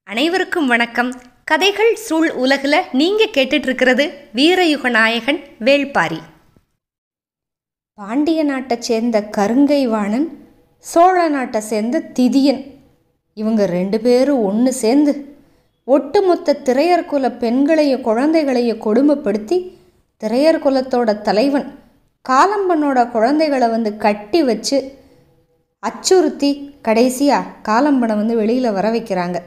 அனைவருக்கும் வணக்கம். கதைகள் சூழ் உலகில் நீங்கள் கேட்டுட்ருக்கிறது வீரயுக நாயகன் வேள்பாரி. பாண்டிய நாட்டை சேர்ந்த கருங்கை வாணன், சோழ நாட்டை சேர்ந்த திதியன், இவங்க ரெண்டு பேரும் ஒன்று சேர்ந்து ஒட்டுமொத்த திரையர் குல பெண்களையும் குழந்தைகளையும் கொடுமைப்படுத்தி திரையர் குலத்தோட தலைவன் காலம்பனோட குழந்தைகளை கட்டி வச்சு அச்சுறுத்தி கடைசியாக காலம்பனை வெளியில் வர வைக்கிறாங்க.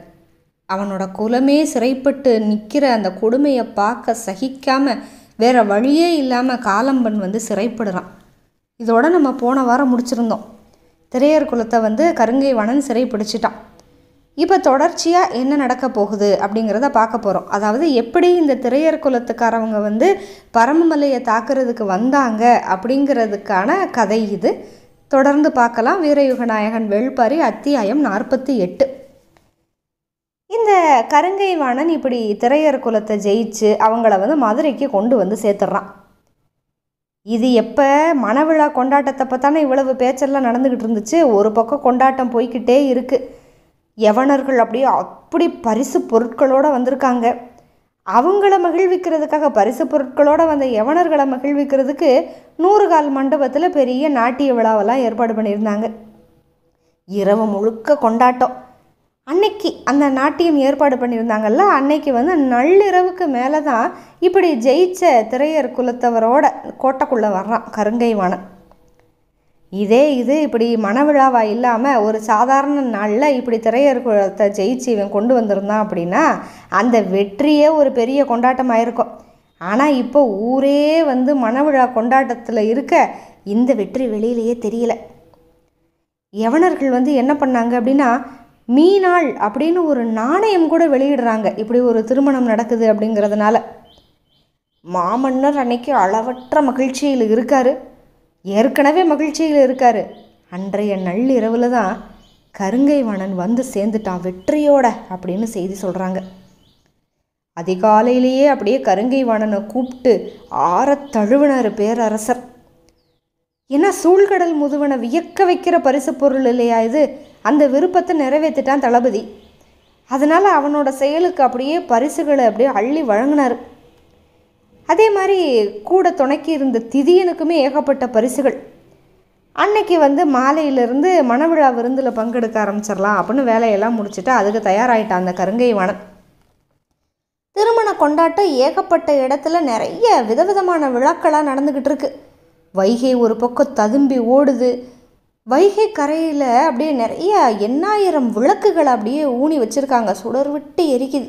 அவனோட குலமே சிறைப்பட்டு நிற்கிற அந்த கொடுமையை பார்க்க சகிக்காமல் வேற வழியே இல்லாமல் காலம்பன் சிறைப்படுறான். இதோட நம்ம போன வாரம் முடிச்சிருந்தோம். திரையர் குலத்தை கருங்கை வாணன் சிறை பிடிச்சிட்டான். இப்போ தொடர்ச்சியாக என்ன நடக்க போகுது அப்படிங்கிறத பார்க்க போகிறோம். அதாவது எப்படி இந்த திரையர் குலத்துக்காரவங்க பரமமலையை தாக்குறதுக்கு வந்தாங்க அப்படிங்கிறதுக்கான கதை இது. தொடர்ந்து பார்க்கலாம். வீரயுக நாயகன் வேள்பாரி அத்தியாயம் 48. இந்த கருங்கை வாணன் இப்படி திரையர் குலத்தை ஜெயிச்சு அவங்கள மதுரைக்கு கொண்டு சேர்த்துட்றான். இது எப்போ மணவிழா கொண்டாட்டத்தை தானே இவ்வளவு பேச்செல்லாம் நடந்துக்கிட்டு இருந்துச்சு. ஒரு பக்கம் கொண்டாட்டம் போய்கிட்டே இருக்குது. யவனர்கள் அப்படி பரிசு பொருட்களோடு வந்திருக்காங்க. அவங்கள மகிழ்விக்கிறதுக்காக பரிசு பொருட்களோடு வந்த யவனர்களை மகிழ்விக்கிறதுக்கு 100 கால் மண்டபத்தில் பெரிய நாட்டிய விழாவெல்லாம் ஏற்பாடு பண்ணியிருந்தாங்க. இரவு முழுக்க கொண்டாட்டம். அன்னைக்கு அந்த நாட்டியம் ஏற்பாடு பண்ணியிருந்தாங்கல்ல, அன்னைக்கு நள்ளிரவுக்கு மேலே தான் இப்படி ஜெயிச்ச திரையர் குலத்தவரோட கோட்டைக்குள்ளே வர்றான் கருங்கை வாணன். இது இப்படி மணவிழாவா இல்லாமல் ஒரு சாதாரண நாளில் இப்படி திரையர் குலத்தை ஜெயிச்சு இவன் கொண்டு வந்திருந்தான் அப்படின்னா அந்த வெற்றியே ஒரு பெரிய கொண்டாட்டமாக இருக்கும். ஆனால் இப்போ ஊரே மணவிழா கொண்டாட்டத்தில் இருக்க இந்த வெற்றி வெளியிலேயே தெரியல. யவனர்கள் என்ன பண்ணாங்க அப்படின்னா, மீனாள் அப்படின்னு ஒரு நாணயம் கூட வெளியிடுறாங்க. இப்படி ஒரு திருமணம் நடக்குது அப்படிங்கிறதுனால மாமன்னர் அன்னைக்கு அளவற்ற மகிழ்ச்சியில் இருக்கார். ஏற்கனவே மகிழ்ச்சியில் இருக்கார். அன்றைய நள்ளிரவில் தான் கருங்கை வாணன் சேர்ந்துட்டான் வெற்றியோட அப்படின்னு செய்தி சொல்கிறாங்க. அதிகாலையிலேயே அப்படியே கருங்கை வாணனை கூப்பிட்டு ஆறத் தழுவினார் பேரரசர். ஏன்னா சூழ்கடல் முதுவனை வியக்க வைக்கிற பரிசு பொருள் இல்லையா இது. அந்த விருப்பத்தை நிறைவேற்றிட்டான் தளபதி. அதனால் அவனோட செயலுக்கு அப்படியே பரிசுகளை அப்படியே அள்ளி வழங்கினார். அதே மாதிரி கூட துணைக்கி இருந்த திதியனுக்குமே ஏகப்பட்ட பரிசுகள். அன்னைக்கு மாலையிலிருந்து மணவிழா விருந்தில் பங்கெடுக்க ஆரம்பிச்சிடலாம் அப்படின்னு வேலையெல்லாம் முடிச்சுட்டு அதுக்கு தயாராகிட்டான் அந்த கருங்கை வாணன். திருமண கொண்டாட்டம் ஏகப்பட்ட இடத்துல நிறைய விதவிதமான விழாக்களாக நடந்துக்கிட்டு இருக்கு. வைகை ஒரு பக்கம் ததும்பி ஓடுது. வைகை கரையில் அப்படியே நிறைய 8000 விளக்குகளை அப்படியே ஊனி வச்சுருக்காங்க. சுடர் விட்டு எரிக்குது.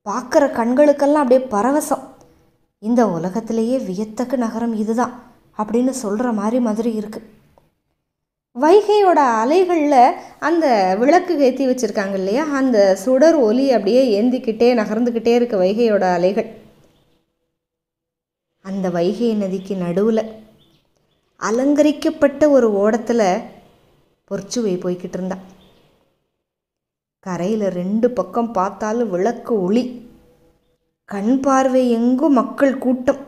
பார்க்குற கண்களுக்கெல்லாம் அப்படியே பரவசம். இந்த உலகத்திலேயே வியத்தக்க நகரம் இதுதான் அப்படின்னு சொல்கிற மாதிரி இருக்குது. வைகையோட அலைகளில் அந்த விளக்கு ஏற்றி வச்சுருக்காங்க இல்லையா, அந்த சுடர் ஒலி அப்படியே ஏந்திக்கிட்டே நகர்ந்துக்கிட்டே இருக்குது வைகையோட அலைகள். அந்த வைகை நதிக்கு நடுவில் அலங்கரிக்கப்பட்ட ஒரு ஓடத்தில் பொற்சுவை போய்கிட்டு இருந்தான். கரையில் 2 பக்கம் பார்த்தாலும் விளக்கு ஒளி. கண் பார்வை எங்கும் மக்கள் கூட்டம்.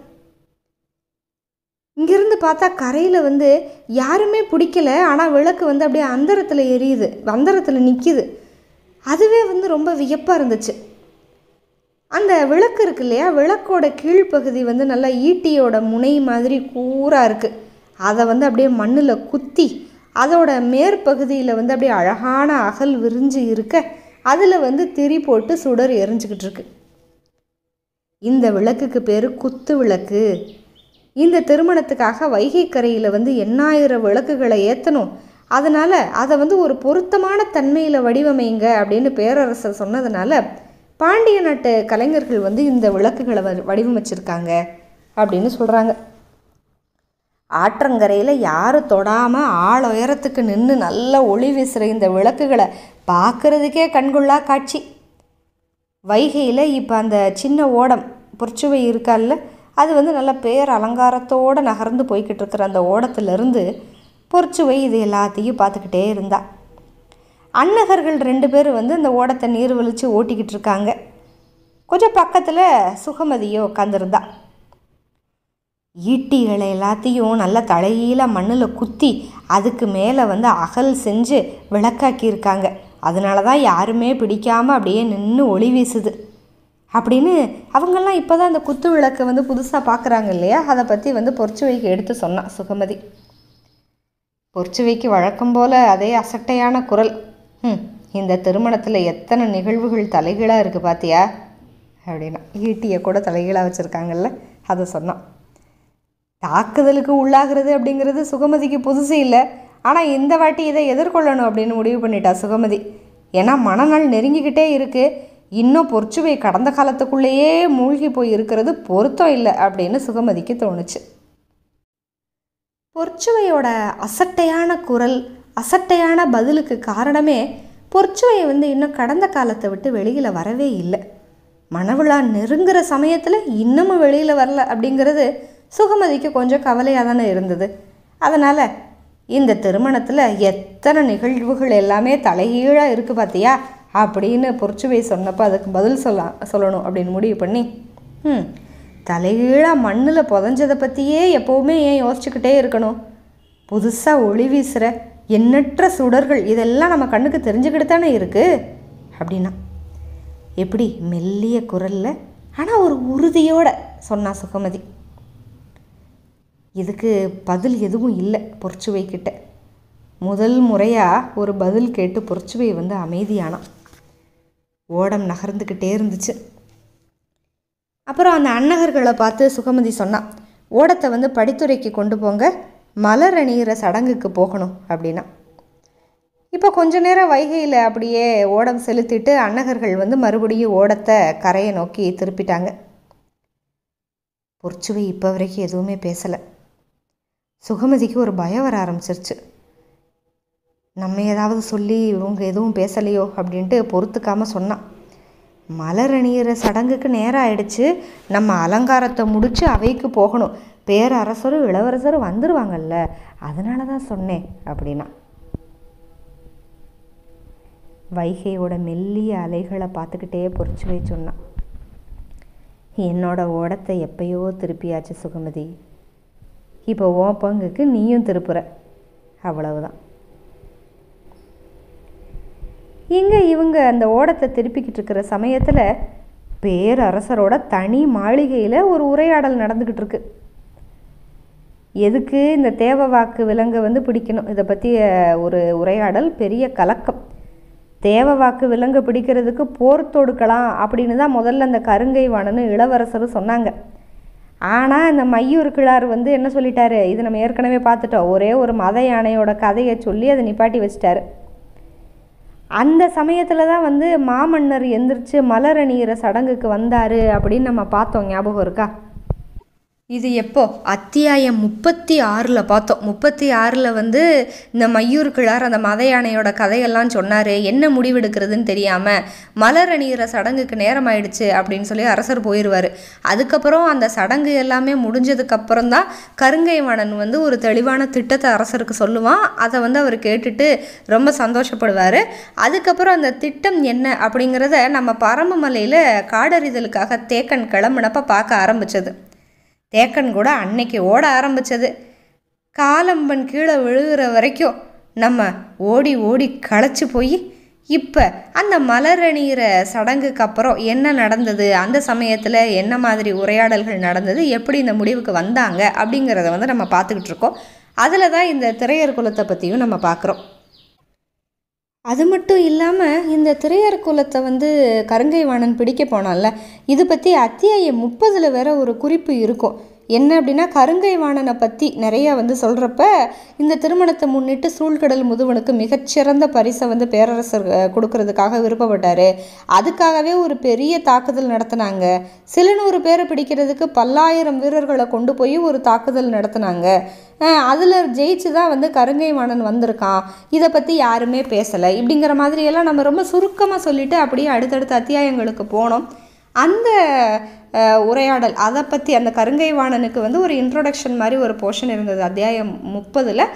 இங்கிருந்து பார்த்தா கரையில் யாருமே பிடிக்கல. ஆனால் விளக்கு அப்படியே அந்தரத்தில் எரியுது, அந்தரத்தில் நிற்கிது. அதுவே ரொம்ப வியப்பாக இருந்துச்சு. அந்த விளக்கு இருக்கு இல்லையா, விளக்கோட கீழ்ப்பகுதி நல்லா ஈட்டியோட முனை மாதிரி கூராக இருக்குது. அதை அப்படியே மண்ணில் குத்தி அதோட மேற்பகுதியில் அப்படியே அழகான அகல் விரிஞ்சு இருக்க அதில் திரி போட்டு சுடர் எரிஞ்சிக்கிட்டு இருக்கு. இந்த விளக்குக்கு பேர் குத்து விளக்கு. இந்த திருமணத்துக்காக வைகை கரையில் 8000 விளக்குகளை ஏற்றணும். அதனால் அதை ஒரு பொருத்தமான தன்மையில் வடிவமைங்க அப்படின்னு பேரரசர் சொன்னதுனால பாண்டிய நாட்டு கலைஞர்கள் இந்த விளக்குகளை வடிவமைச்சிருக்காங்க அப்படின்னு சொல்கிறாங்க. ஆற்றங்கரையில் யாரும் தொடாமல் ஆழ உயரத்துக்கு நின்று நல்ல ஒளி வீசுகிற இந்த விளக்குகளை பார்க்குறதுக்கே கண்கொள்ளா காட்சி. வைகையில் இப்போ அந்த சின்ன ஓடம் பொற்சுவை இருக்கால்ல, அது நல்ல பேர் அலங்காரத்தோடு நகர்ந்து போய்கிட்டு இருக்கிற அந்த ஓடத்துலேருந்து பொற்சுவை இது எல்லாத்தையும் பார்த்துக்கிட்டே இருந்தா. அன்னகர்கள் 2 பேர் அந்த ஓடத்தை நீர் வலித்து ஓட்டிக்கிட்டு இருக்காங்க. கொஞ்சம் பக்கத்தில் சுகமதியோ உட்காந்துருந்தா. ஈட்டிகளை எல்லாத்தையும் நல்லா தலையில மண்ணில் குத்தி அதுக்கு மேலே வந்து அகல் செஞ்சு விளக்காக்கியிருக்காங்க. அதனால தான் யாருமே பிடிக்காமல் அப்படியே நின்று ஒளி வீசுது அப்படின்னு அவங்கெல்லாம் இப்போ தான் அந்த குத்து விளக்கை வந்து புதுசாக பார்க்குறாங்க இல்லையா, அதை பற்றி வந்து பொற்சுவைக்கு எடுத்து சொன்னான் சுகமதி. பொற்சுவைக்கு வழக்கம் போல் அதே அசட்டையான குரல். இந்த திருமணத்தில் எத்தனை நிகழ்வுகள் தலைகீழாக இருக்குது பார்த்தியா அப்படின்னா. ஈட்டியை கூட தலைகீழாக வச்சுருக்காங்கல்ல, அதை சொன்னான். தாக்குதலுக்கு உள்ளாகிறது அப்படிங்கிறது சுகமதிக்கு புதுசு இல்லை. ஆனால் இந்த வாட்டி இதை எதிர்கொள்ளணும் அப்படின்னு முடிவு பண்ணிட்டா சுகமதி. ஏன்னா மனநாள் நெருங்கிக்கிட்டே இருக்குது. இன்னும் பொற்சுவை கடந்த காலத்துக்குள்ளேயே மூழ்கி போய் இருக்கிறது பொருத்தம் இல்லை அப்படின்னு சுகமதிக்கு தோணுச்சு. பொற்சுவையோட அசட்டையான குரல், அசட்டையான பதிலுக்கு காரணமே பொற்சுவையை வந்து இன்னும் கடந்த காலத்தை விட்டு வெளியில் வரவே இல்லை. மணவிழா நெருங்குற சமயத்தில் இன்னமும் வெளியில் வரல அப்படிங்கிறது சுகமதிக்கு கொஞ்சம் கவலையாக தானே இருந்தது. அதனால் இந்த திருமணத்தில் எத்தனை நிகழ்வுகள் எல்லாமே தலைகீழாக இருக்குது பார்த்தியா அப்படின்னு பொற்சுவை சொன்னப்போ அதுக்கு பதில் சொல்லணும் அப்படின்னு முடிவு பண்ணி தலைகீழாக மண்ணில் புதஞ்சதை பற்றியே எப்போவுமே ஏன் யோசிச்சுக்கிட்டே இருக்கணும்? புதுசாக ஒளி வீசுகிற எண்ணற்ற சுடர்கள் இதெல்லாம் நம்ம கண்ணுக்கு தெரிஞ்சுக்கிட்டு தானே இருக்குது அப்படின்னா. எப்படி மெல்லிய குரலில் ஆனால் ஒரு உறுதியோடு சொன்னா சுகமதி. இதுக்கு பதில் எதுவும் இல்லை பொற்சுவைக்கிட்ட. முதல் முறையாக ஒரு பதில் கேட்டு பொற்சுவை வந்து அமைதியானான். ஓடம் நகர்ந்துக்கிட்டே இருந்துச்சு. அப்புறம் அந்த அன்னகர்களை பார்த்து சுகமதி சொன்னான், ஓடத்தை வந்து படித்துறைக்கு கொண்டு போங்க, மலர் அணிகிற சடங்குக்கு போகணும் அப்படின்னா. இப்போ கொஞ்ச நேரம் வைகையில் அப்படியே ஓடம் செலுத்திட்டு அன்னகர்கள் வந்து மறுபடியும் ஓடத்தை கரையை நோக்கி திருப்பிட்டாங்க. பொற்சுவை இப்போ வரைக்கும் எதுவுமே பேசலை. சுகமதிக்கு ஒரு பயம் வர ஆரம்பிச்சிருச்சு. நம்ம ஏதாவது சொல்லி இவங்க எதுவும் பேசலையோ அப்படின்ட்டு பொறுத்துக்காமல் சொன்னான். மலர் அணிகிற சடங்குக்கு நேரம் ஆயிடுச்சு, நம்ம அலங்காரத்தை முடித்து அவைக்கு போகணும், பேரரசரும் இளவரசரும் வந்துடுவாங்கல்ல, அதனால தான் சொன்னேன் அப்படின்னா. வைகையோட மெல்லிய அலைகளை பார்த்துக்கிட்டே பொறிச்சுவை சொன்னான், என்னோட ஓடத்தை எப்பயோ திருப்பியாச்சு சுகமதி, இப்போ ஓ பங்குக்கு நீயும் திருப்புற, அவ்வளவுதான். இங்கே இவங்க அந்த ஓடத்தை திருப்பிக்கிட்டு இருக்கிற சமயத்தில் பேரரசரோட தனி மாளிகையில் ஒரு உரையாடல் நடந்துக்கிட்டு இருக்கு. எதுக்கு இந்த தேவ வாக்கு விலங்கை வந்து பிடிக்கணும், இதை பற்றி ஒரு உரையாடல், பெரிய கலக்கம். தேவ வாக்கு விலங்கு பிடிக்கிறதுக்கு போர் தொடுக்கலாம் அப்படின்னு தான் முதல்ல அந்த கருங்கை வாணனும் இளவரசரும் சொன்னாங்க. ஆனால் இந்த மையூர் கிழார் வந்து என்ன சொல்லிட்டாரு, இது நம்ம ஏற்கனவே பார்த்துட்டோம், ஒரே ஒரு மத யானையோட கதையை சொல்லி அதை நிப்பாட்டி வச்சிட்டாரு. அந்த சமயத்தில் தான் வந்து மாமன்னர் எந்திரிச்சு மலர் அணிகிற சடங்குக்கு வந்தார் அப்படின்னு நம்ம பார்த்தோம், ஞாபகம் இருக்கா? இது எப்போ அத்தியாயம் 36 பார்த்தோம். 36 வந்து இந்த மையூர் கிழார் அந்த மத யானையோட கதையெல்லாம் சொன்னார். என்ன முடிவெடுக்கிறதுன்னு தெரியாமல் மலர் அணிகிற சடங்குக்கு நேரம் ஆயிடுச்சு அப்படின்னு சொல்லி அரசர் போயிடுவார். அதுக்கப்புறம் அந்த சடங்கு எல்லாமே முடிஞ்சதுக்கப்புறம் தான் கருங்கை வாணன் வந்து ஒரு தெளிவான திட்டத்தை அரசருக்கு சொல்லுவான். அதை வந்து அவர் கேட்டுட்டு ரொம்ப சந்தோஷப்படுவார். அதுக்கப்புறம் அந்த திட்டம் என்ன அப்படிங்கிறத நம்ம பரம்புமலையில் காடறிதலுக்காக தேக்கன் கிளம்புனப்போ பார்க்க ஆரம்பித்தது. தேக்கன் கூட அன்னைக்கு ஓட ஆரம்பித்தது. காலம்பன் கீழே விழுகிற வரைக்கும் நம்ம ஓடி ஓடி களைச்சி போய் இப்போ அந்த மலர் அணிகிற சடங்குக்கு அப்புறம் என்ன நடந்தது, அந்த சமயத்தில் என்ன மாதிரி உரையாடல்கள் நடந்தது, எப்படி இந்த முடிவுக்கு வந்தாங்க அப்படிங்கிறத வந்து நம்ம பார்த்துக்கிட்டு இருக்கோம். அதில் தான் இந்த திரையர் குலத்தை பற்றியும் நம்ம பார்க்குறோம். அது மட்டும் இல்லாமல் இந்த திரையர் குலத்தை வந்து கருங்கை வாணன் பிடிக்க போனால, இது பற்றி அத்தியாயம் 30 வேற ஒரு குறிப்பு இருக்கும். என்ன அப்படின்னா, கருங்கை வாணனை பற்றி நிறையா வந்து சொல்கிறப்ப இந்த திருமணத்தை முன்னிட்டு சூழ்கடல் முதுவனுக்கு மிகச்சிறந்த பரிசை வந்து பேரரசர் கொடுக்கறதுக்காக விருப்பப்பட்டார். அதுக்காகவே ஒரு பெரிய தாக்குதல் நடத்தினாங்க. சில 100 பேரை பிடிக்கிறதுக்கு 10,000 வீரர்களை கொண்டு போய் ஒரு தாக்குதல் நடத்தினாங்க. அதில் ஜெயிச்சு தான் வந்து கருங்கை வாணன் வந்திருக்கான். இதை பற்றி யாருமே பேசலை இப்படிங்கிற மாதிரியெல்லாம் நம்ம ரொம்ப சுருக்கமாக சொல்லிவிட்டு அப்படியே அடுத்தடுத்த அத்தியாயங்களுக்கு போனோம். அந்த உரையாடல் அதை பற்றி அந்த கருங்கை வாணனுக்கு வந்து ஒரு இன்ட்ரோடக்ஷன் மாதிரி ஒரு போர்ஷன் இருந்தது அத்தியாயம் 30.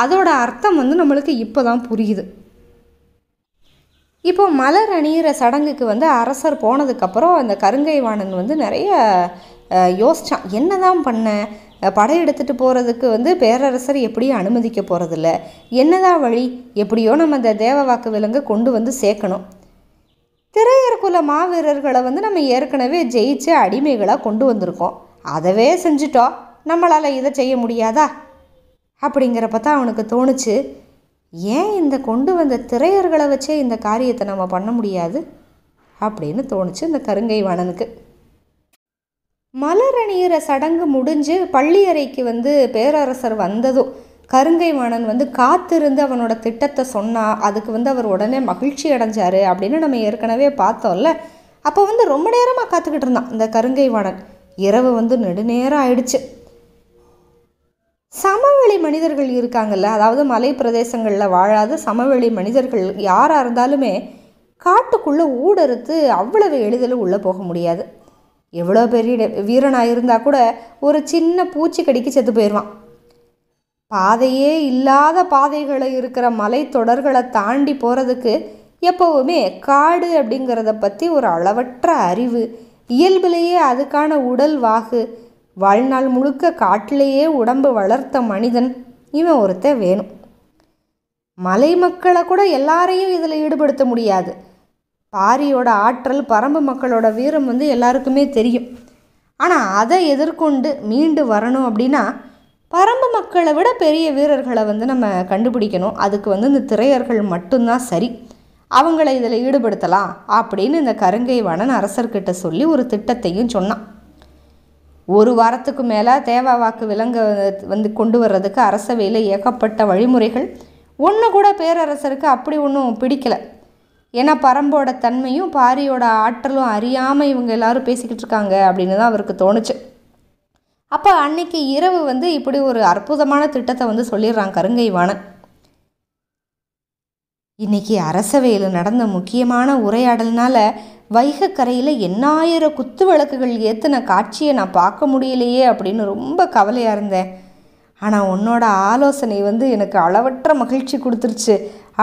அதோட அர்த்தம் வந்து நம்மளுக்கு இப்போ தான் புரியுது. இப்போ மலர் அணிகிற சடங்குக்கு வந்து அரசர் போனதுக்கப்புறம் அந்த கருங்கை வாணன் வந்து நிறைய யோசித்தான், என்ன தான் பண்ண, படையெடுத்துட்டு போகிறதுக்கு வந்து பேரரசர் எப்படியும் அனுமதிக்க போகிறதில்ல. என்னதான் வழி? எப்படியோ நம்ம அந்த தேவ வாக்கு விலங்கை கொண்டு வந்து சேர்க்கணும். திரையர் குல மாவீரர்களை வந்து நம்ம ஏற்கனவே ஜெயிச்சு அடிமைகளாக கொண்டு வந்திருக்கோம். அதவே செஞ்சுட்டோம், நம்மளால் இதை செய்ய முடியாதா அப்படிங்கிறப்ப தான் அவனுக்கு தோணுச்சு, ஏன் இந்த கொண்டு வந்த திரையர்களை வச்சே இந்த காரியத்தை நம்ம பண்ண முடியாது அப்படின்னு தோணுச்சு இந்த கருங்கை வாணனுக்கு. மலர் அணியிற சடங்கு முடிஞ்சு பள்ளியறைக்கு வந்து பேரரசர் வந்ததும் கருங்கை வாணன் வந்து காத்திருந்து அவனோட திட்டத்தை சொன்னா. அதுக்கு வந்து அவர் உடனே மகிழ்ச்சி அடைஞ்சாரு அப்படின்னு நம்ம ஏற்கனவே பார்த்தோம்ல. அப்போ வந்து ரொம்ப நேரமாக காத்துக்கிட்டு இருந்தான் இந்த கருங்கை வாணன். இரவு வந்து நெடுநேரம் ஆயிடுச்சு. சமவெளி மனிதர்கள் இருக்காங்கல்ல, அதாவது மலை பிரதேசங்களில் வாழாத சமவெளி மனிதர்கள் யாராக இருந்தாலுமே காட்டுக்குள்ளே ஊடறுத்து அவ்வளவு எளிதில் உள்ளே போக முடியாது. எவ்வளோ பெரிய வீரனாக இருந்தால் கூட ஒரு சின்ன பூச்சி கடிக்கு செத்து போயிடுவான். பாதையே இல்லாத பாதைகளை இருக்கிற மலை தொடர்களை தாண்டி போகிறதுக்கு எப்போவுமே காடு அப்படிங்கிறத பற்றி ஒரு அளவற்ற அறிவு, இயல்பிலேயே அதுக்கான உடல் வாகு, வாழ்நாள் முழுக்க காட்டிலேயே உடம்பு வளர்த்த மனிதன் இவன் ஒருத்தன் வேணும். மலை மக்களை கூட எல்லாரையும் இதில் ஈடுபடுத்த முடியாது. பாரியோட ஆற்றல், பரம்பு மக்களோட வீரம் வந்து எல்லாருக்குமே தெரியும். ஆனால் அதை எதிர்கொண்டு மீண்டு வரணும் அப்படின்னா பரம்பு மக்களை விட பெரிய வீரர்களை வந்து நம்ம கண்டுபிடிக்கணும். அதுக்கு வந்து இந்த திரையர்கள் மட்டும்தான் சரி, அவங்கள இதில் ஈடுபடுத்தலாம் அப்படின்னு இந்த கருங்கை வாணன் அரசர்கிட்ட சொல்லி ஒரு திட்டத்தையும் சொன்னான். ஒரு வாரத்துக்கு மேலே தேவ வாக்கு விலங்கை வந்து கொண்டு வர்றதுக்கு அரசவையில் ஏகப்பட்ட வழிமுறைகள். ஒன்று கூட பேரரசருக்கு அப்படி ஒன்றும் பிடிக்கலை. ஏன்னா பரம்போட தன்மையும் பாரியோட ஆற்றலும் அறியாமல் இவங்க எல்லாரும் பேசிக்கிட்டு இருக்காங்க அப்படின்னு தான் அவருக்கு தோணுச்சு. அப்போ அன்னைக்கு இரவு வந்து இப்படி ஒரு அற்புதமான திட்டத்தை வந்து சொல்லிடுறான் கருங்கை வாணன். இன்னைக்கு அரசவையில் நடந்த முக்கியமான உரையாடல்னால வைகக்கரையில் எண்ணாயிரம் குத்து விளக்குகள் ஏற்றின காட்சியை நான் பார்க்க முடியலையே அப்படின்னு ரொம்ப கவலையாக இருந்தேன். ஆனால் உன்னோட ஆலோசனை வந்து எனக்கு அளவற்ற மகிழ்ச்சி கொடுத்துருச்சு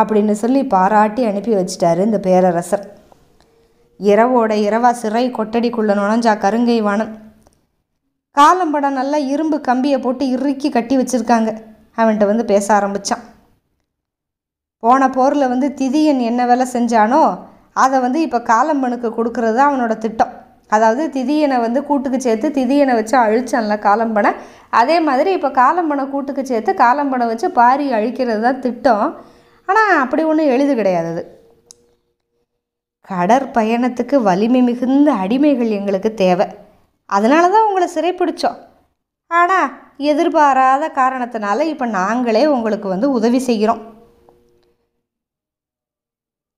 அப்படின்னு சொல்லி பாராட்டி அனுப்பி வச்சிட்டாரு இந்த பேரரசர். இரவோட இரவா சிறை கொட்டடிக்குள்ள நுழைஞ்சா கருங்கை வாணன். காலம்படம் நல்லா இரும்பு கம்பியை போட்டு இறுக்கி கட்டி வச்சுருக்காங்க. அவன்கிட்ட வந்து பேச ஆரம்பித்தான். போன போரில் வந்து திதியன் என்ன வேலை செஞ்சானோ அதை வந்து இப்போ காலம்பனுக்கு கொடுக்கறது தான் அவனோட திட்டம். அதாவது திதியனை வந்து கூட்டுக்கு சேர்த்து திதியனை வச்சு அழிச்சான்ல காலம்பனை, அதே மாதிரி இப்போ காலம்பனை கூட்டுக்கு சேர்த்து காலம்பனை வச்சு பாரி அழிக்கிறது தான் திட்டம். ஆனால் அப்படி ஒன்றும் எளிது கிடையாது. கடற்பயணத்துக்கு வலிமை மிகுந்த அடிமைகள் எங்களுக்கு தேவை. அதனால தான் உங்களை சிறைப்பிடிச்சோம். ஆனால் எதிர்பாராத காரணத்தினால இப்போ நாங்களே உங்களுக்கு வந்து உதவி செய்கிறோம்.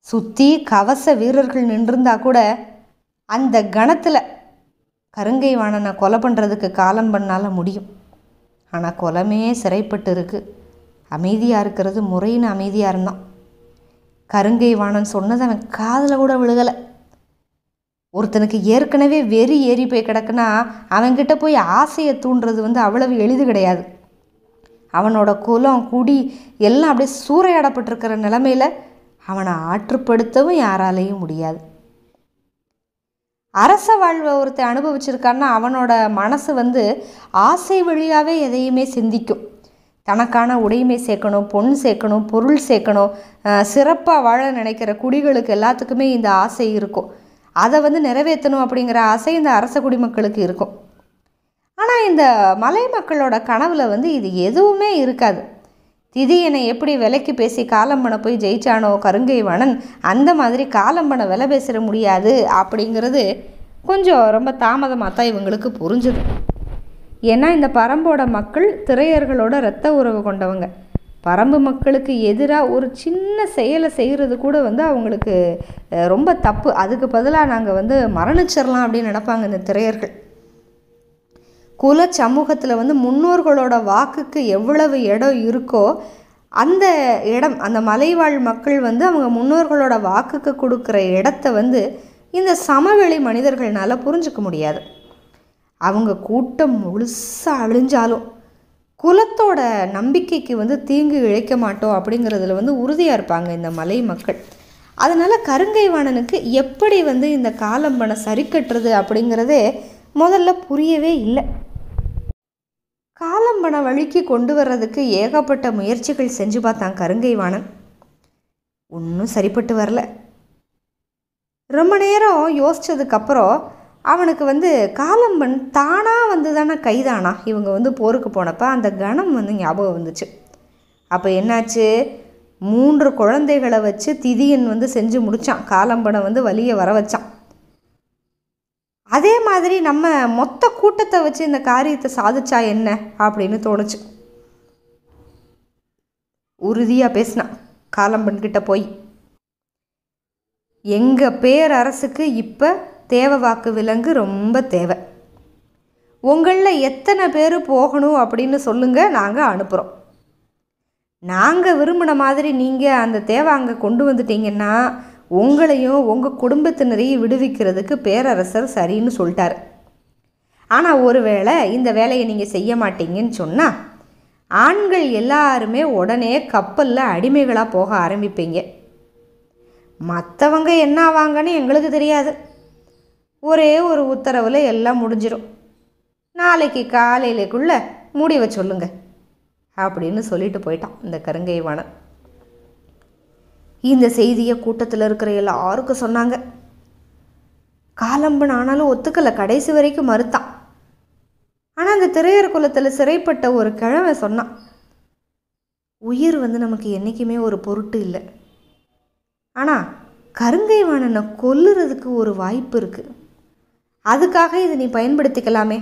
சுற்றி கவச வீரர்கள் நின்றிருந்தா கூட அந்த கணத்தில் கருங்கை வாணனை கொலை பண்ணுறதுக்கு காலம்பண்ணால் முடியும். ஆனால் கொலமே சிறைப்பட்டு இருக்கு. அமைதியாக இருக்கிறது முறைன்னு அமைதியாக இருந்தான். கருங்கை வாணன் சொன்னது அவன் காதில் கூட விழுகலை. ஒருத்தனுக்கு ஏற்கனவே வெறி ஏறி போய் கிடக்குன்னா அவன்கிட்ட போய் ஆசையை தூண்டுறது வந்து அவ்வளவு எளிது கிடையாது. அவனோட குலம் குடி எல்லாம் அப்படியே சூறையாடப்பட்டிருக்கிற நிலைமையில் அவனை ஆற்றுப்படுத்தவும் யாராலையும் முடியாது. அரச வாழ்வை ஒருத்தன் அனுபவிச்சிருக்கான்னா அவனோட மனசு வந்து ஆசை வழியாகவே எதையுமே சிந்திக்கும். தனக்கான உடைமை சேர்க்கணும், பொன் சேர்க்கணும், பொருள் சேர்க்கணும், சிறப்பாக வாழ நினைக்கிற குடிகளுக்கு எல்லாத்துக்குமே இந்த ஆசை இருக்கும். அதை வந்து நிறைவேற்றணும் அப்படிங்கிற ஆசை இந்த அரச குடிமக்களுக்கு இருக்கும். ஆனால் இந்த மலை மக்களோட கனவில் வந்து இது எதுவுமே இருக்காது. திதியனை எப்படி விலைக்கு பேசி காலம்பனை போய் ஜெயிச்சானோ கருங்கை வாணன், அந்த மாதிரி காலம்பனை விலை பேசிட முடியாது அப்படிங்கிறது கொஞ்சம் ரொம்ப தாமதமாக தான் இவங்களுக்கு புரிஞ்சுது. ஏன்னா இந்த பரம்போட மக்கள் திரையர்களோட இரத்த உறவு கொண்டவங்க. பரம்பு மக்களுக்கு எதிராக ஒரு சின்ன செயலை செய்கிறது கூட வந்து அவங்களுக்கு ரொம்ப தப்பு. அதுக்கு பதிலாக நாங்கள் வந்து மரணிச்சிடலாம் அப்படின்னு நினைப்பாங்க இந்த திரையர்கள். குல சமூகத்தில் வந்து முன்னோர்களோட வாக்குக்கு எவ்வளவு இடம் இருக்கோ அந்த இடம், அந்த மலைவாழ் மக்கள் வந்து அவங்க முன்னோர்களோட வாக்குக்கு கொடுக்குற இடத்த வந்து இந்த சமவெளி மனிதர்களால் புரிஞ்சிக்க முடியாது. அவங்க கூட்டம் முழுசாக அழிஞ்சாலும் குலத்தோட நம்பிக்கைக்கு வந்து தீங்கு இழைக்க மாட்டோம் அப்படிங்கிறதுல வந்து உறுதியாக இருப்பாங்க இந்த மலை மக்கள். அதனால் கருங்கை வாணனுக்கு எப்படி வந்து இந்த காலம்பனை சரி கட்டுறது அப்படிங்கிறதே முதல்ல புரியவே இல்லை. காலம்பனை வழிக்கு கொண்டு வர்றதுக்கு ஏகப்பட்ட முயற்சிகள் செஞ்சு பார்த்தான் கருங்கை வாணன். ஒன்றும் சரிப்பட்டு வரல. ரொம்ப நேரம் யோசித்ததுக்கப்புறம் அவனுக்கு காலம்பன் தானாக தானே கைதானா இவங்க போருக்கு போனப்போ அந்த கணம் ஞாபகம் வந்துச்சு. அப்போ என்னாச்சு, 3 குழந்தைகளை வச்சு திதியன் செஞ்சு முடித்தான். காலம்பனை வலியை வர வச்சான். அதே மாதிரி நம்ம மொத்த கூட்டத்தை வச்சு இந்த காரியத்தை சாதிச்சா என்ன அப்படின்னு தோணுச்சு. உறுதியாக பேசினான் காலம்பன்கிட்ட போய், எங்கள் பேரரசுக்கு இப்போ தேவை வாக்கு விலங்கு ரொம்ப தேவை. உங்களில் எத்தனை பேர் போகணும் அப்படின்னு சொல்லுங்கள், நாங்கள் அனுப்புகிறோம். நாங்கள் விரும்பின மாதிரி நீங்கள் அந்த தேவை அங்கே கொண்டு வந்துட்டீங்கன்னா உங்களையும் உங்கள் குடும்பத்தினரையும் விடுவிக்கிறதுக்கு பேரரசர் சரின்னு சொல்லிட்டார். ஆனால் ஒருவேளை இந்த வேலையை நீங்கள் செய்ய மாட்டீங்கன்னு சொன்னால் ஆண்கள் எல்லாருமே உடனே கப்பலில் அடிமைகளாக போக ஆரம்பிப்பீங்க. மற்றவங்க என்ன ஆவாங்கன்னு எங்களுக்கு தெரியாது. ஒரே ஒரு உத்தரவில் எல்லாம் முடிஞ்சிடும். நாளைக்கு காலையிலேக்குள்ளே முடிவை சொல்லுங்க அப்படின்னு சொல்லிட்டு போயிட்டான் இந்த கருங்கை வாணன். இந்த செய்தியை கூட்டத்தில் இருக்கிற எல்லாருக்கும் சொன்னாங்க. காலம்பன் ஆனாலும் ஒத்துக்கலை, கடைசி வரைக்கும் மறுத்தான். ஆனால் அந்த திரையர் குலத்தில் சிறைப்பட்ட ஒரு கிழமை சொன்னான், உயிர் நமக்கு என்றைக்குமே ஒரு பொருட்டு இல்லை. ஆனால் கருங்கை வாணனை கொல்லுறதுக்கு ஒரு வாய்ப்பு இருக்குது. அதுக்காக இதை நீ பயன்படுத்திக்கலாமே,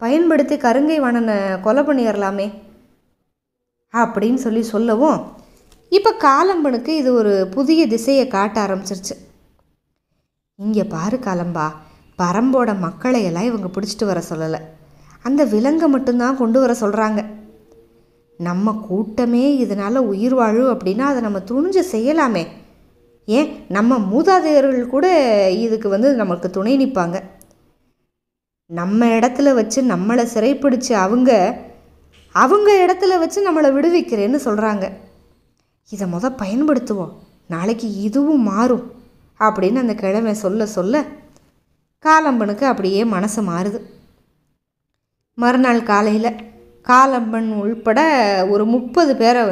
பயன்படுத்தி கருங்கை வாணனை கொலை பண்ணிடலாமே அப்படின்னு சொல்லவும் இப்போ காலம்பனுக்கு இது ஒரு புதிய திசையை காட்ட ஆரம்பிச்சிருச்சு. இங்கே பாரு காலம்பா, பரம்போட மக்களையெல்லாம் இவங்க பிடிச்சிட்டு வர சொல்லலை, அந்த விலங்கை மட்டும்தான் கொண்டு வர சொல்கிறாங்க. நம்ம கூட்டமே இதனால் உயிர் வாழும் அப்படின்னா அதை நம்ம துணிஞ்சு செய்யலாமே. ஏன் நம்ம மூதாதையர்கள் கூட இதுக்கு நமக்கு துணை நிற்பாங்க. நம்ம இடத்துல வச்சு நம்மளை சிறைப்பிடிச்சு அவங்க இடத்துல வச்சு நம்மளை விடுவிக்கிறேன்னு சொல்கிறாங்க. இதை பயன்படுத்துவோம், நாளைக்கு இதுவும் மாறும் அப்படின்னு அந்த கிழமை சொல்ல காலம்பனுக்கு அப்படியே மனசு மாறுது. மறுநாள் காலையில் காலம்பன் உள்பட ஒரு 30 பேரை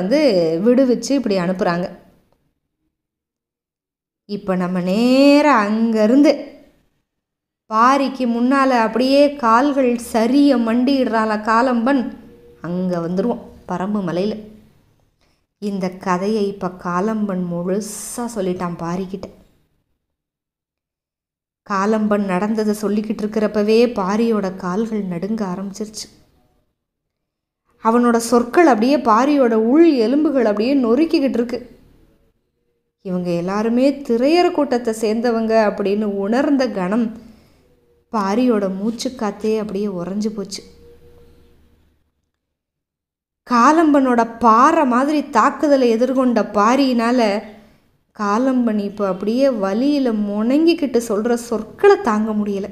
விடுவிச்சு இப்படி அனுப்புகிறாங்க. இப்போ நம்ம நேராக அங்கேருந்து பாரிக்கு முன்னால் அப்படியே கால்கள் சரிய மண்டிடுறாள காலம்பன் அங்கே வந்துடுவோம் பரம்பு மலையில். இந்த கதையை இப்போ காலம்பன் முழுசாக சொல்லிட்டான் பாரிக்கிட்ட. காலம்பன் நடந்ததை சொல்லிக்கிட்டு இருக்கிறப்பவே பாரியோட கால்கள் நடுங்க ஆரம்பிச்சிருச்சு. அவனோட சொற்கள் அப்படியே பாரியோட உள் எலும்புகள் அப்படியே நொறுக்கிக்கிட்டு இருக்கு. இவங்க எல்லாருமே திரையர் கூட்டத்தை சேர்ந்தவங்க அப்படின்னு உணர்ந்த கணம் பாரியோட மூச்சு காத்தே அப்படியே உறைஞ்சு போச்சு. காலம்பனோட பாறை மாதிரி தாக்குதலை எதிர்கொண்ட பாரியினால் காலம்பன் இப்போ அப்படியே வலியில் முணங்கிக்கிட்டு சொல்கிற சொற்களை தாங்க முடியலை.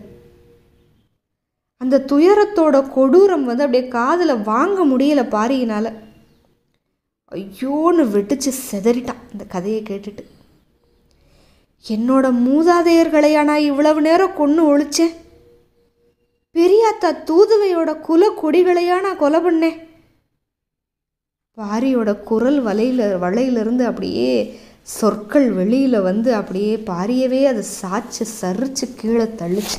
அந்த துயரத்தோட கொடூரம் அப்படியே காதில் வாங்க முடியலை பாரியினால். ஐயோன்னு வெடிச்சு செதறிட்டான் இந்த கதையை கேட்டுட்டு. என்னோட மூதாதையர்களையா நான் இவ்வளவு நேரம் கொன்று ஒழிச்சேன்? பெரியாத்தா தூதுவையோட குல கொடிகளையா நான் கொலை பண்ணேன்? பாரியோட குரல் வலையிலிருந்து அப்படியே சொற்கள் வெளியில் அப்படியே பாரியவே அதை சாய்ச்சி சரிச்சு கீழே தள்ளிச்சு.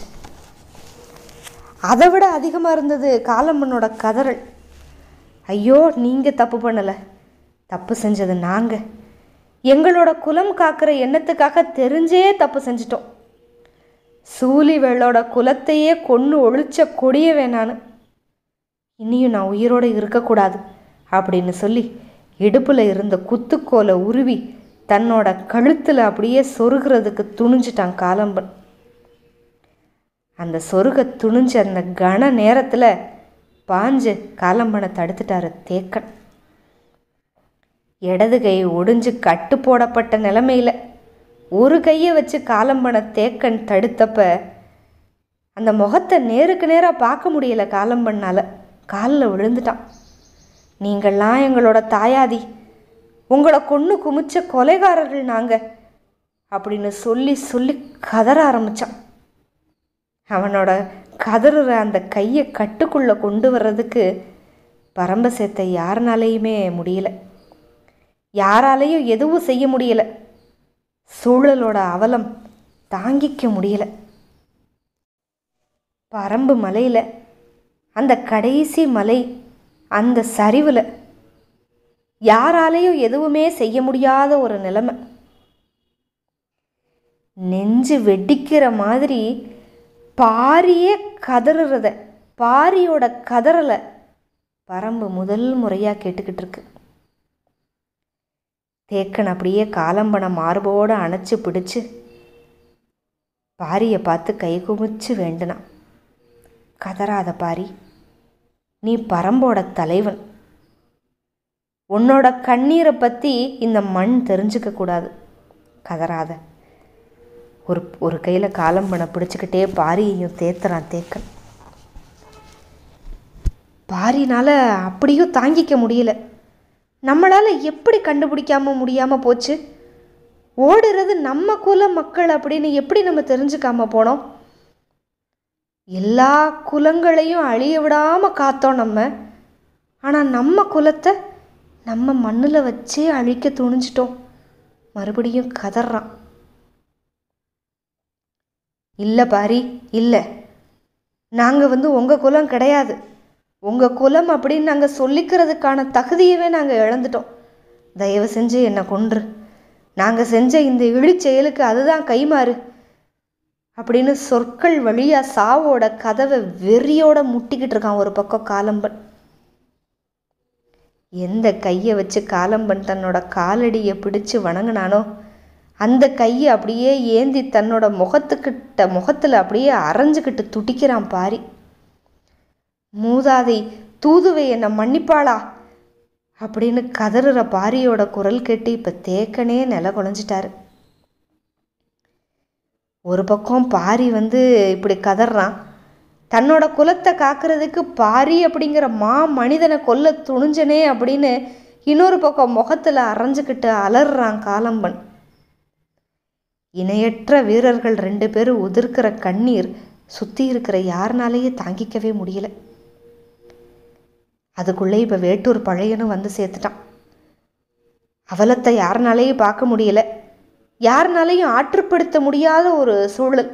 அதை விட அதிகமாக இருந்தது காலம்பனோட கதறல். ஐயோ, நீங்கள் தப்பு பண்ணலை, தப்பு செஞ்சது நாங்கள். எங்களோட குலம் காக்கிற எண்ணத்துக்காக தெரிஞ்சே தப்பு செஞ்சிட்டோம். சூலிவேளோட குலத்தையே கொன்று ஒழிச்ச கொடியவே நான். இனியும் நான் உயிரோடு இருக்கக்கூடாது அப்படின்னு சொல்லி இடுப்பில் இருந்த குத்துக்கோலை உருவி தன்னோட கழுத்தில் அப்படியே சொருகிறதுக்கு துணிஞ்சிட்டான் காலம்பன். அந்த சொருக துணிஞ்ச அந்த கன நேரத்தில் பாஞ்சு காலம்பனை தடுத்துட்டாரு தேக்கன். இடது கை ஒடிஞ்சு கட்டு போடப்பட்ட நிலைமையில் ஒரு கையை வச்சு காலம்பனை தேக்கன் தடுத்தப்ப அந்த முகத்தை நேருக்கு நேராக பார்க்க முடியல காலம்பனால். காலில் விழுந்துட்டான். நீங்கள்லாம் எங்களோட தாயாதி, உங்களை கொன்று குமிச்ச கொலைகாரர்கள் நாங்கள் அப்படின்னு சொல்லி சொல்லி கதற ஆரம்பித்தான். அவனோட கதறுற அந்த கையை கட்டுக்குள்ளே கொண்டு வர்றதுக்கு பரம்பசேத்தை யாருனாலேயுமே முடியல, யாராலையும் எதுவும் செய்ய முடியல. சூழலோட அவலம் தாங்கிக்க முடியல. பரம்பு மலையில், அந்த கடைசி மலை, அந்த சரிவில் யாராலையும் எதுவுமே செய்ய முடியாத ஒரு நிலைமை. நெஞ்சு வெடிக்கிற மாதிரி பாரியே கதறுறத, பாரியோட கதறலை பரம்பு முதல் முறையாக கேட்டுக்கிட்டு இருக்கு. தேக்கன் அப்படியே காலம்பனை மார்போடு அணைச்சி பிடிச்சு பாரியை பார்த்து கை குமிச்சு வேண்டுனான். கதறாத பாரி, நீ பரம்போட தலைவன். உன்னோட கண்ணீரை பற்றி இந்த மண் தெரிஞ்சுக்க கூடாது. கதறாத. ஒரு கையில் காலம்பனை பிடிச்சிக்கிட்டே பாரியையும் தேத்துறான் தேக்கன். பாரினால் அப்படியும் தாங்கிக்க முடியல. நம்மளால் எப்படி கண்டுபிடிக்காமல் முடியாமல் போச்சு? ஓடுறது நம்ம குல மக்கள் அப்படின்னு எப்படி நம்ம தெரிஞ்சுக்காம போனோம்? எல்லா குலங்களையும் அழிய விடாமல் காத்தோம் நம்ம. ஆனால் நம்ம குலத்தை நம்ம மண்ணில் வச்சே அழிக்க துணிஞ்சிட்டோம். மறுபடியும் கதறான். இல்லை பாரி, இல்லை, நாங்கள் உங்கள் குலம் கிடையாது. உங்கள் குலம் அப்படின்னு நாங்கள் சொல்லிக்கிறதுக்கான தகுதியவே நாங்கள் இழந்துட்டோம். தயவு செஞ்சு என்னை கொன்று, நாங்கள் செஞ்ச இந்த இழிச்செயலுக்கு அதுதான் கைமாறு அப்படின்னு சொற்கள் வழியாக சாவோட கதவை வெறியோட முட்டிக்கிட்டு இருக்கான் ஒரு பக்கம் காலம்பன். எந்த கையை வச்சு காலம்பன் தன்னோட காலடியை பிடிச்சு வணங்கினானோ அந்த கையை அப்படியே ஏந்தி தன்னோட முகத்தில் அப்படியே அரைஞ்சுக்கிட்டு துடிக்கிறான் பாரி. மூதாதை தூதுவை என்னை மன்னிப்பாளா அப்படின்னு கதறுற பாரியோட குரல் கேட்டு இப்போ தேக்கனே நில குலைஞ்சிட்டாரு. ஒரு பக்கம் பாரி இப்படி கதறான். தன்னோட குலத்தை காக்கிறதுக்கு பாரி அப்படிங்கிற மனிதனை கொல்ல துணிஞ்சனே அப்படின்னு இன்னொரு பக்கம் முகத்தில் அரைஞ்சுக்கிட்டு அலறான் காலம்பன். இணையற்ற வீரர்கள் 2 பேரும் உதிர்க்கிற கண்ணீர் சுற்றி இருக்கிற யாருனாலேயே தாங்கிக்கவே முடியல. அதுக்குள்ளே இப்போ வேட்டூர் பழையனும் சேர்த்துட்டான். அவலத்தை யாருனாலேயும் பார்க்க முடியல, யாருனாலையும் ஆற்றுப்படுத்த முடியாத ஒரு சூழல்.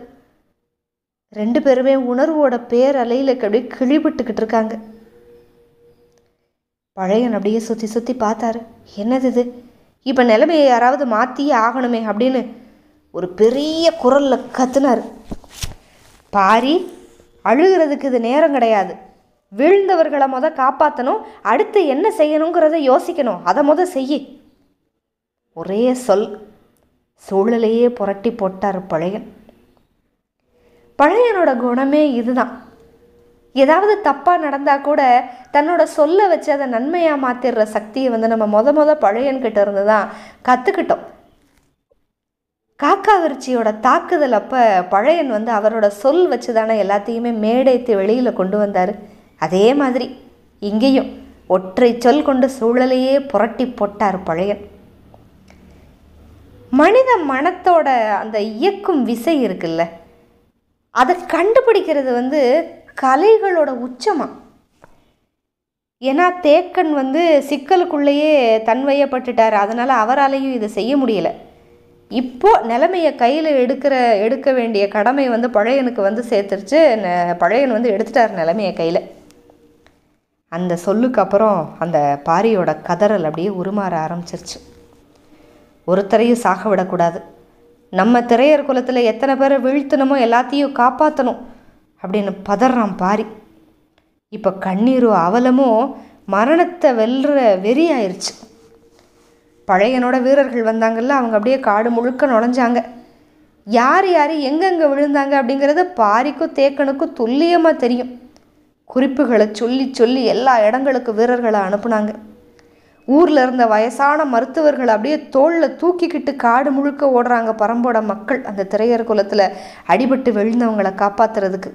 2 பேருமே உணர்வோட பேரலையில் அப்படியே கிழிபட்டுக்கிட்டு இருக்காங்க. பழையன் அப்படியே சுற்றி சுற்றி பார்த்தாரு. என்னது இது? இப்போ நிலைமையை யாராவது மாற்றியே ஆகணுமே அப்படின்னு ஒரு பெரிய குரலில் கத்துனார். பாரி, அழுகிறதுக்கு இது நேரம் கிடையாது. வீழ்ந்தவர்களை காப்பாற்றணும், அடுத்து என்ன செய்யணுங்கிறத யோசிக்கணும், அதை செய்யி. ஒரே சொல் சூழலையே புரட்டி போட்டார் பழையன். பழையனோட குணமே இதுதான். ஏதாவது தப்பாக நடந்தால் கூட தன்னோட சொல்ல வச்சு அதை நன்மையாக மாற்றிடுற சக்தியை நம்ம முத பழையன்கிட்ட இருந்து தான் கற்றுக்கிட்டோம். காக்கா விருச்சியோட தாக்குதல் அப்போ பழையன் அவரோட சொல் வச்சு தானே எல்லாத்தையுமே மேடைத்து வெளியில் கொண்டு வந்தார். அதே மாதிரி இங்கேயும் ஒற்றை சொல் கொண்டு சூழலையே புரட்டி போட்டார் பழையன். மனித மனத்தோட அந்த இயக்கும் விசை இருக்குல்ல, அதை கண்டுபிடிக்கிறது கலைகளோட உச்சமா. ஏன்னா தேக்கன் சிக்கலுக்குள்ளேயே தன்வயப்பட்டுட்டார். அதனால் அவராலையும் இதை செய்ய முடியலை. இப்போ நிலைமையை கையில் எடுக்க வேண்டிய கடமை பழையனுக்கு சேர்த்துருச்சு. பழையன் எடுத்துட்டார் நிலைமையை கையில். அந்த சொல்லுக்கு அப்புறம் அந்த பாரியோட கதறல் அப்படியே உருமாற ஆரம்பிச்சிருச்சு. ஒருத்தரையும் சாக விடக்கூடாது, நம்ம திரையர் குலத்தில் எத்தனை பேரை வீழ்த்தணுமோ எல்லாத்தையும் காப்பாற்றணும் அப்படின்னு பதறான் பாரி. இப்போ கண்ணீரும் அவலமும் மரணத்தை வெல்ற வெறி ஆயிடுச்சு. பழையனோட வீரர்கள் வந்தாங்கல்ல, அவங்க அப்படியே காடு முழுக்க நுழைஞ்சாங்க. யார் எங்கெங்கே விழுந்தாங்க அப்படிங்கிறது பாரிக்கும் தேக்கனுக்கும் துல்லியமாக தெரியும். குறிப்புகளை சொல்லி சொல்லி எல்லா இடங்களுக்கு வீரர்களை அனுப்புனாங்க. ஊரில் இருந்த வயசான மருத்துவர்கள் அப்படியே தோளில் தூக்கிக்கிட்டு காடு முழுக்க ஓடுறாங்க பரம்போட மக்கள் அந்த திரையர் குலத்தில் அடிபட்டு விழுந்தவங்களை காப்பாற்றுறதுக்கு.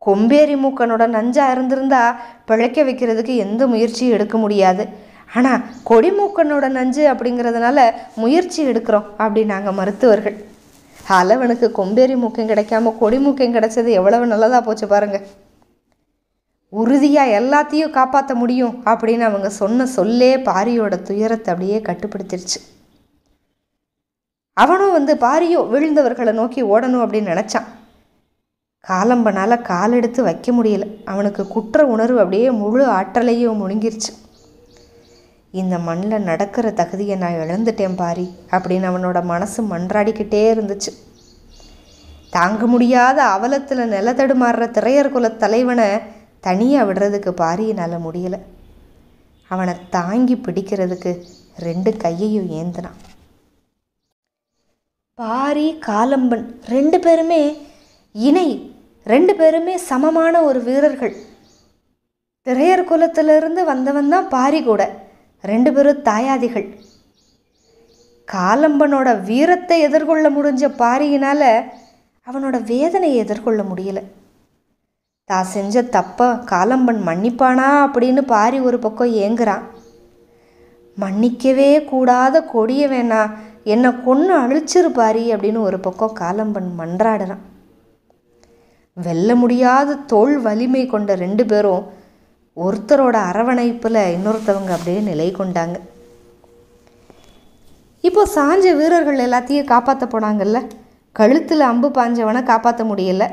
கொம்பேரி மூக்கனோட நஞ்சா இருந்திருந்தா பிழைக்க வைக்கிறதுக்கு எந்த முயற்சியும் எடுக்க முடியாது. ஆனால் கொடிமூக்கனோட நஞ்சு அப்படிங்கிறதுனால முயற்சி எடுக்கிறோம் அப்படின்னாங்க மருத்துவர்கள். அளவனுக்கு கொம்பேரி மூக்கம் கிடைக்காம கொடிமூக்கம் கிடைச்சது எவ்வளவு நல்லதாக போச்சு பாருங்க. உறுதியாக எல்லாத்தையும் காப்பாற்ற முடியும் அப்படின்னு அவங்க சொன்ன சொல்லே பாரியோட துயரத்தை அப்படியே கட்டுப்படுத்திருச்சு. அவனும் பாரியோ விழுந்தவர்களை நோக்கி ஓடணும் அப்படின்னு நினச்சான். காலம்பனால் காலெடுத்து வைக்க முடியல. அவனுக்கு குற்ற உணர்வு அப்படியே முழு ஆற்றலையும் முழுங்கிருச்சு. இந்த மண்ணில் நடக்கிற தகுதியை நான் இழந்துட்டேன் பாரி அப்படின்னு அவனோட மனசு மன்றாடிக்கிட்டே இருந்துச்சு. தாங்க முடியாத அவலத்தில் நிலத்தடுமாறுற திரையர் குல தலைவனை தனியாக விடுறதுக்கு பாரியினால் முடியலை. அவனை தாங்கி பிடிக்கிறதுக்கு 2 கையையும் ஏந்தினான். பாரி காலம்பன் 2 பேருமே இணை, 2 பேருமே சமமான ஒரு வீரர்கள். திரையர் குலத்திலிருந்து வந்தவன் தான் பாரி கூட. 2 பேரும் தாயாதிகள். காலம்பனோட வீரத்தை எதிர்கொள்ள முடிஞ்ச பாரியினால் அவனோட வேதனையை எதிர்கொள்ள முடியல. தான் செஞ்ச தப்ப காலம்பன் மன்னிப்பானா அப்படின்னு பாரி ஒரு பக்கம் ஏங்குறான். மன்னிக்கவே கூடாத கொடிய வேணா, என்னை கொன்று அழிச்சிரு பாரி அப்படின்னு ஒரு பக்கம் காலம்பன் மன்றாடுறான். வெல்ல முடியாத தோல் வலிமை கொண்ட 2 பேரும் ஒருத்தரோட அரவணைப்பில் இன்னொருத்தவங்க அப்படியே நிலை கொண்டாங்க. இப்போ சாஞ்ச வீரர்கள் எல்லாத்தையும் காப்பாற்ற போனாங்கல்ல. கழுத்தில் அம்பு பாஞ்சவனை காப்பாற்ற முடியல.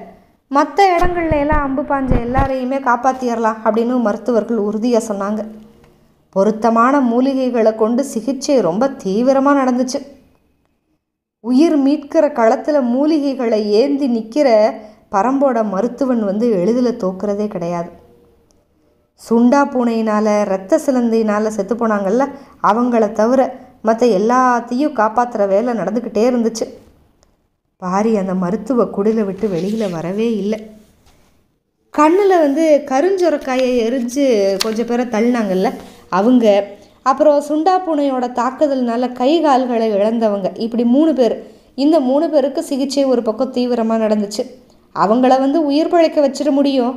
மற்ற இடங்கள்ல எல்லாம் அம்பு பாஞ்ச எல்லாரையுமே காப்பாற்றிடலாம் அப்படின்னு மருத்துவர்கள் உறுதியாக சொன்னாங்க. பொருத்தமான மூலிகைகளை கொண்டு சிகிச்சை ரொம்ப தீவிரமாக நடந்துச்சு. உயிர் மீட்கிற களத்தில் மூலிகைகளை ஏந்தி நிற்கிற பரம்போட மருத்துவன் எளிதில் தோக்குறதே கிடையாது. சுண்டா பூனையினால் இரத்த சிலந்தினால் செத்து போனாங்கல்ல, அவங்கள தவிர மற்ற எல்லாத்தையும் காப்பாற்றுற வேலை நடந்துக்கிட்டே இருந்துச்சு. பாரி அந்த மருத்துவ குடிலை விட்டு வெளியில் வரவே இல்லை. கண்ணில் கருஞ்சொரக்காயை எரிஞ்சு கொஞ்சம் பேரை தள்ளினாங்கல்ல அவங்க, அப்புறம் சுண்டா பூனையோட தாக்குதல்னால கை கால்களை இழந்தவங்க, இப்படி 3 பேர். இந்த 3 பேருக்கு சிகிச்சை ஒரு பக்கம் தீவிரமாக நடந்துச்சு. அவங்கள உயிர் பிழைக்க வச்சிட முடியும்.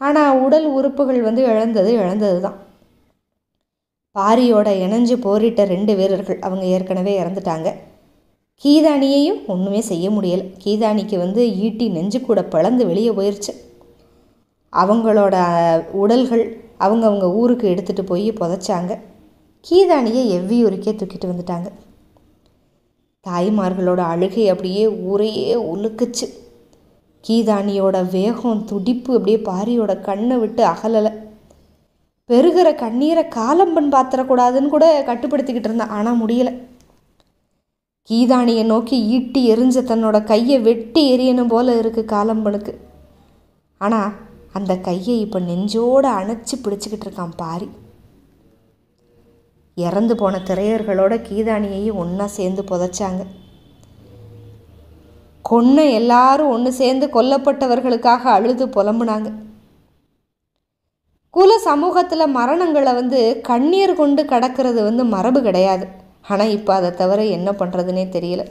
ஆனால் உடல் உறுப்புகள் இழந்தது தான். பாரியோட இணைஞ்சு போரிட்ட 2 வீரர்கள் அவங்க ஏற்கனவே இறந்துட்டாங்க. கீதானியையும் ஒன்றுமே செய்ய முடியலை. கீதானிக்கு ஈட்டி நெஞ்சு கூட பிளந்து வெளியே போயிடுச்சு. அவங்களோட உடல்கள் அவங்கவுங்க ஊருக்கு எடுத்துகிட்டு போய் புதைச்சாங்க. கீதானியை எவ்வியூருக்கே தூக்கிட்டு வந்துட்டாங்க. தாய்மார்களோட அழுகை அப்படியே ஊரையே உலுக்குச்சு. கீதானியோட வேகம் துடிப்பு அப்படியே பாரியோட கண்ணை விட்டு அகலலை. பெருகிற கண்ணீரை காலம்பன் பாத்திரக்கூடாதுன்னு கூட கட்டுப்படுத்திக்கிட்டு இருந்தான். ஆனால் முடியலை. கீதானியை நோக்கி ஈட்டி எரிஞ்ச தன்னோட கையை வெட்டி எரியணும் போல இருக்குது காலம்பனுக்கு. ஆனால் அந்த கையை இப்போ நெஞ்சோடு அணைச்சி பிடிச்சிக்கிட்டு இருக்கான் பாரி. இறந்து போன திரையர்களோட கீதானியையும் ஒன்றா சேர்ந்து புதைச்சாங்க. கொன்ன எல்லாரும் ஒன்று சேர்ந்து கொல்லப்பட்டவர்களுக்காக அழுது புலம்புனாங்க. குல சமூகத்தில் மரணங்களை கண்ணீர் கொண்டு கடக்கிறது மரபு கிடையாது. ஆனால் இப்போ அதை தவிர என்ன பண்ணுறதுனே தெரியல.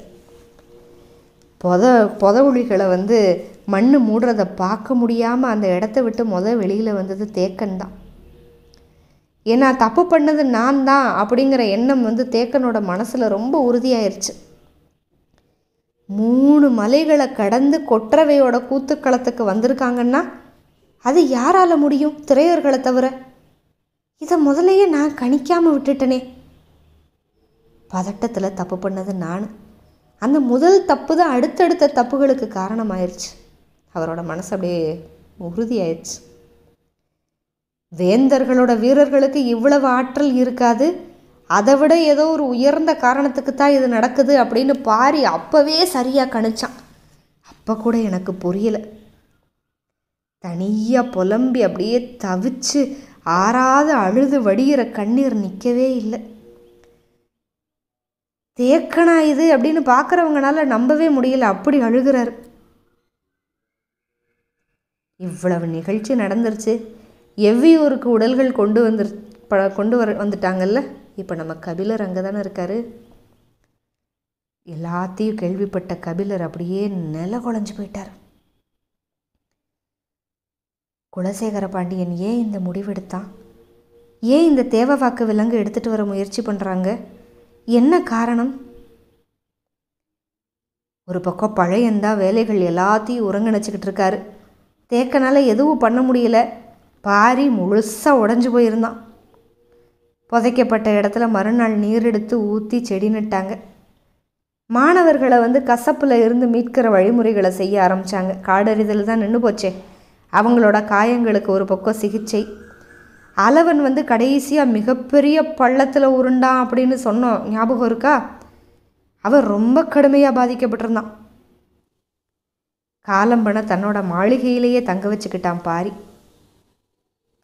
புதவுளிகளை மண் மூடுறதை பார்க்க முடியாமல் அந்த இடத்த விட்டு வெளியில் வந்தது தேக்கன் தான். ஏன்னா தப்பு பண்ணது நான் தான் அப்படிங்கிற எண்ணம் தேக்கனோட மனசில் ரொம்ப உறுதியாயிருச்சு. 3 மலைகளை கடந்து கொற்றவையோட கூத்துக்களத்துக்கு வந்திருக்காங்கன்னா அது யாரால முடியும்? திரையர்களை தவிர. இதை முதலையே நான் கணிக்காமல் விட்டுட்டனே. பதட்டத்தில் தப்பு பண்ணது நான். அந்த முதல் தப்பு தான் அடுத்தடுத்த தப்புகளுக்கு காரணமாயிருச்சு. அவரோட மனசு அப்படியே உறுதியாயிடுச்சு. வேந்தர்களோட வீரர்களுக்கு இவ்வளவு ஆற்றல் இருக்காது, அதை விட ஏதோ ஒரு உயர்ந்த காரணத்துக்கு தான் இது நடக்குது அப்படின்னு பாரி அப்போவே சரியாக கணிச்சான். அப்போ கூட எனக்கு புரியலை. தனியாக புலம்பி அப்படியே தவிச்சு ஆறாத அழுது வடிகிற கண்ணீர் நிற்கவே இல்லை. தேக்கனா இது அப்படின்னு பார்க்குறவங்கனால நம்பவே முடியல. அப்படி அழுகிறார். இவ்வளவு நிகழ்ச்சி நடந்துருச்சு. எவ்வியூருக்கு உடல்கள் கொண்டு வந்துட்டாங்கல்ல. இப்போ நம்ம கபிலர் அங்கே தானே இருக்கார். எல்லாத்தையும் கேள்விப்பட்ட கபிலர் அப்படியே நில குலைஞ்சு போயிட்டார். குலசேகர பாண்டியன் ஏன் இந்த முடிவெடுத்தான்? ஏன் இந்த தேவவாக்கு விலங்கு எடுத்துகிட்டு வர முயற்சி பண்ணுறாங்க? என்ன காரணம்? ஒரு பக்கம் பழையந்தா வேலைகள் எல்லாத்தையும் ஒருங்கிணைச்சிக்கிட்டு இருக்காரு. தேக்கனால் எதுவும் பண்ண முடியல. பாரி முழுசாக உடஞ்சி போயிருந்தான். புதைக்கப்பட்ட இடத்துல மறுநாள் நீர் எடுத்து ஊற்றி செடி நட்டாங்க. மாணவர்களை கசப்பில் இருந்து மீட்கிற வழிமுறைகளை செய்ய ஆரம்பித்தாங்க. காடறிதல் தான் நின்று போச்சே. அவங்களோட காயங்களுக்கு ஒரு பக்கம் சிகிச்சை. அளவன் கடைசியாக மிகப்பெரிய பள்ளத்தில் உருண்டான் அப்படின்னு சொன்னோம், ஞாபகம் இருக்கா? அவன் ரொம்ப கடுமையாக பாதிக்கப்பட்டிருந்தான். காலம்பனை தன்னோட மாளிகையிலேயே தங்க வச்சுக்கிட்டான் பாரி.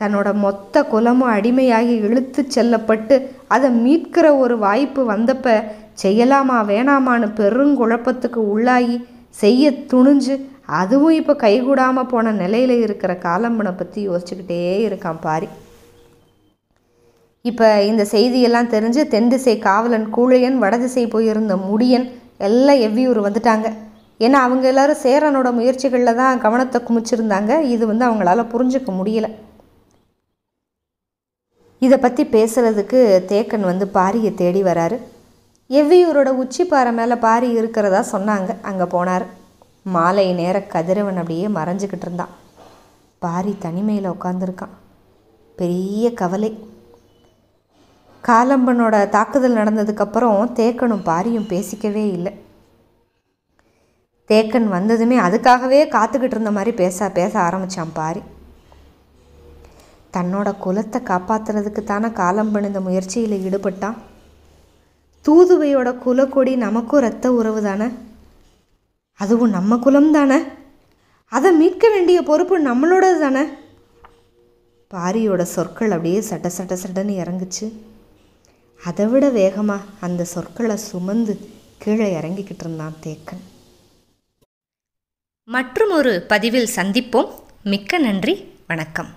தன்னோட மொத்த குலமும் அடிமையாகி இழுத்து செல்லப்பட்டு அதை மீட்கிற ஒரு வாய்ப்பு வந்தப்ப செய்யலாமா வேணாமான்னு பெருங்குழப்பத்துக்கு உள்ளாகி செய்ய துணிஞ்சு அதுவும் இப்போ கைகூடாமல் போன நிலையில் இருக்கிற காலம்பனை பற்றி யோசிச்சுக்கிட்டே இருக்கான் பாரி. இப்போ இந்த செய்தியெல்லாம் தெரிஞ்சு தென் திசை காவலன் கூழையன், வடதிசை போயிருந்த முடியன் எல்லாம் எவ்வியூர் வந்துட்டாங்க. ஏன்னா அவங்க எல்லாரும் சேரனோட முயற்சிகளில் தான் கவனத்தை குமிச்சிருந்தாங்க. இது அவங்களால புரிஞ்சுக்க முடியலை. இதை பற்றி பேசுகிறதுக்கு தேக்கன் பாரியை தேடி வராரு. எவ்வியூரோட உச்சிப்பாறை மேலே பாரி இருக்கிறதா சொன்னாங்க. அங்கே போனார். மாலை நேர கதிரவன் அப்படியே மறைஞ்சிக்கிட்டு இருந்தான். பாரி தனிமையில் உட்காந்துருக்கான். பெரிய கவலை. காலம்பனோட தாக்குதல் நடந்ததுக்கப்புறம் தேக்கனும் பாரியும் பேசிக்கவே இல்லை. தேக்கன் வந்ததுமே அதுக்காகவே காத்துக்கிட்டு இருந்த மாதிரி பேச ஆரம்பித்தான் பாரி. தன்னோட குலத்தை காப்பாற்றுறதுக்கு தானே காலம்பன் இந்த முயற்சியில் ஈடுபட்டான். தூதுவையோட குலக்கொடி நமக்கும் இரத்த உறவு தானே, அதுவும் நம்ம குலம் தானே, அதை மீட்க வேண்டிய பொறுப்பு நம்மளோடது தானே. பாரியோட சொற்கள் அப்படியே சட்டன்னு இறங்குச்சு. அதை விட வேகமாக அந்த சொற்களை சுமந்து கீழே இறங்கிக்கிட்டு இருந்தான் தேக்கன். மற்றும் ஒரு பதிவில் சந்திப்போம். மிக்க நன்றி. வணக்கம்.